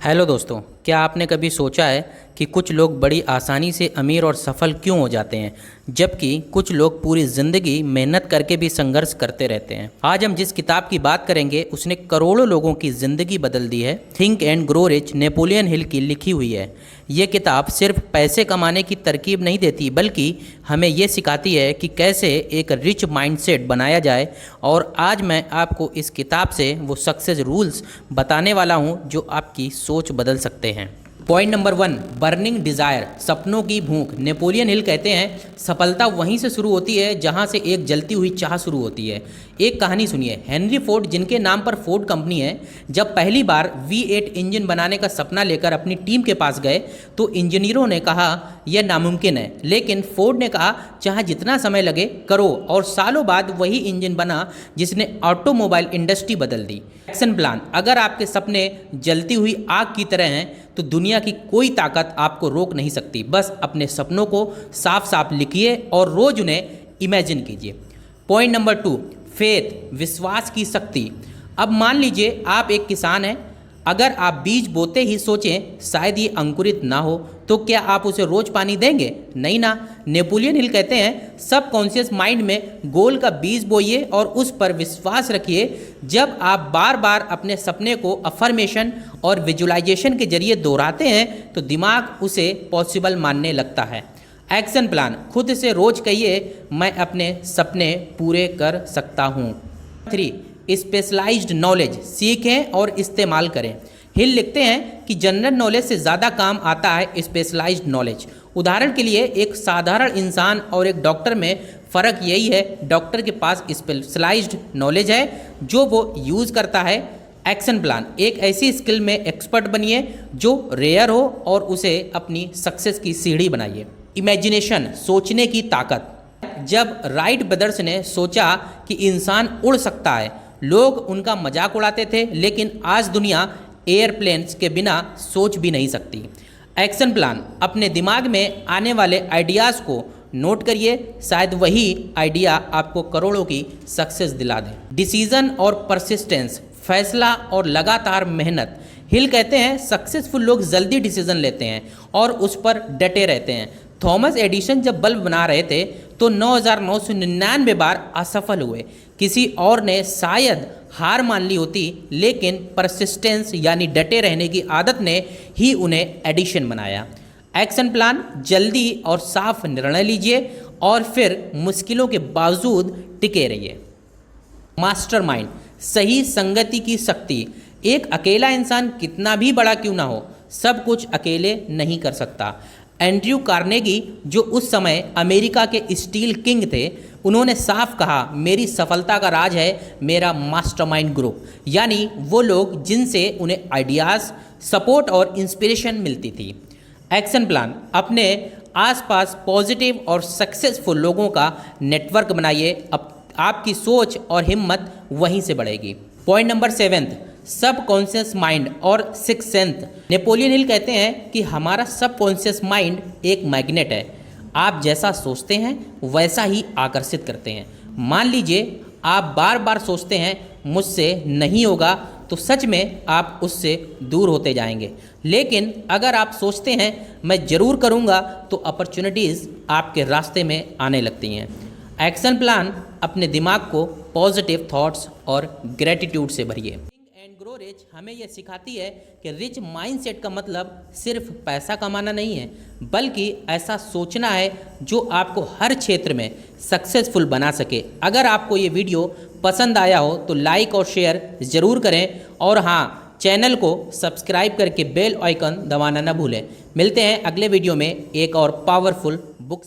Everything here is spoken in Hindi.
हेलो दोस्तों, क्या आपने कभी सोचा है कि कुछ लोग बड़ी आसानी से अमीर और सफल क्यों हो जाते हैं, जबकि कुछ लोग पूरी ज़िंदगी मेहनत करके भी संघर्ष करते रहते हैं। आज हम जिस किताब की बात करेंगे उसने करोड़ों लोगों की ज़िंदगी बदल दी है। Think and grow rich Napoleon Hill की लिखी हुई है। ये किताब सिर्फ पैसे कमाने की तरकीब नहीं देती, बल्कि हमें ये सिखाती है कि कैसे एक रिच माइंडसेट बनाया जाए। और आज मैं आपको इस किताब से वो सक्सेस रूल्स बताने वाला हूँ जो आपकी सोच बदल सकते हैं। पॉइंट नंबर 1, बर्निंग डिज़ायर, सपनों की भूख। नेपोलियन हिल कहते हैं सफलता वहीं से शुरू होती है जहां से एक जलती हुई चाह शुरू होती है। एक कहानी सुनिए। हेनरी फोर्ड, जिनके नाम पर फोर्ड कंपनी है, जब पहली बार V8 इंजन बनाने का सपना लेकर अपनी टीम के पास गए तो इंजीनियरों ने कहा यह नामुमकिन है, लेकिन फोर्ड ने कहा चाहे जितना समय लगे करो, और सालों बाद वही इंजन बना जिसने ऑटोमोबाइल इंडस्ट्री बदल दी। Action plan. अगर आपके सपने जलती हुई आग की तरह हैं तो दुनिया की कोई ताकत आपको रोक नहीं सकती। बस अपने सपनों को साफ साफ लिखिए और रोज उन्हें इमेजिन कीजिए। पॉइंट नंबर 2, फेथ, विश्वास की शक्ति। अब मान लीजिए आप एक किसान हैं। अगर आप बीज बोते ही सोचें शायद ये अंकुरित ना हो, तो क्या आप उसे रोज पानी देंगे? नहीं ना। नेपोलियन हिल कहते हैं सब कॉन्शियस माइंड में गोल का बीज बोइए और उस पर विश्वास रखिए। जब आप बार बार अपने सपने को अफर्मेशन और विजुअलाइजेशन के जरिए दोहराते हैं तो दिमाग उसे पॉसिबल मानने लगता है। Action plan. खुद से रोज कहिए मैं अपने सपने पूरे कर सकता हूँ। 3, स्पेशलाइज्ड नॉलेज, सीखें और इस्तेमाल करें। हिल लिखते हैं कि जनरल नॉलेज से ज़्यादा काम आता है स्पेशलाइज्ड नॉलेज। उदाहरण के लिए एक साधारण इंसान और एक डॉक्टर में फ़र्क यही है, डॉक्टर के पास स्पेशलाइज्ड नॉलेज है जो वो यूज़ करता है। Action plan. एक ऐसी स्किल में एक्सपर्ट बनिए जो रेयर हो और उसे अपनी सक्सेस की सीढ़ी बनाइए। इमेजिनेशन, सोचने की ताकत। जब राइट ब्रदर्स ने सोचा कि इंसान उड़ सकता है, लोग उनका मजाक उड़ाते थे, लेकिन आज दुनिया एयरप्लेन्स के बिना सोच भी नहीं सकती। Action plan. अपने दिमाग में आने वाले आइडियाज़ को नोट करिए, शायद वही आइडिया आपको करोड़ों की सक्सेस दिला दे। डिसीजन और परसिस्टेंस, फैसला और लगातार मेहनत। हिल कहते हैं सक्सेसफुल लोग जल्दी डिसीजन लेते हैं और उस पर डटे रहते हैं। थॉमस एडिसन जब बल्ब बना रहे थे तो 9,999 बार असफल हुए। किसी और ने शायद हार मान ली होती, लेकिन परसिस्टेंस यानी डटे रहने की आदत ने ही उन्हें एडिशन बनाया। Action plan. जल्दी और साफ निर्णय लीजिए और फिर मुश्किलों के बावजूद टिके रहिए। मास्टरमाइंड, सही संगति की शक्ति। एक अकेला इंसान कितना भी बड़ा क्यों ना हो, सब कुछ अकेले नहीं कर सकता। एंड्रयू कार्नेगी, जो उस समय अमेरिका के स्टील किंग थे, उन्होंने साफ कहा मेरी सफलता का राज है मेरा मास्टरमाइंड ग्रुप, यानी वो लोग जिनसे उन्हें आइडियाज़, सपोर्ट और इंस्पिरेशन मिलती थी। Action plan. अपने आसपास पॉजिटिव और सक्सेसफुल लोगों का नेटवर्क बनाइए। अब आपकी सोच और हिम्मत वहीं से बढ़ेगी। पॉइंट नंबर 7, सब कॉन्शियस माइंड और सिक्स सेंथ। नेपोलियन हिल कहते हैं कि हमारा सब कॉन्शियस माइंड एक मैग्नेट है। आप जैसा सोचते हैं वैसा ही आकर्षित करते हैं। मान लीजिए आप बार बार सोचते हैं मुझसे नहीं होगा, तो सच में आप उससे दूर होते जाएंगे। लेकिन अगर आप सोचते हैं मैं ज़रूर करूँगा, तो अपॉर्चुनिटीज़ आपके रास्ते में आने लगती हैं। Action plan. अपने दिमाग को पॉजिटिव थॉट्स और ग्रेटिट्यूड से भरिए। ग्रो रिच हमें यह सिखाती है कि रिच माइंडसेट का मतलब सिर्फ पैसा कमाना नहीं है, बल्कि ऐसा सोचना है जो आपको हर क्षेत्र में सक्सेसफुल बना सके। अगर आपको ये वीडियो पसंद आया हो तो लाइक और शेयर ज़रूर करें, और हाँ, चैनल को सब्सक्राइब करके बेल आइकन दबाना न भूलें। मिलते हैं अगले वीडियो में एक और पावरफुल बुक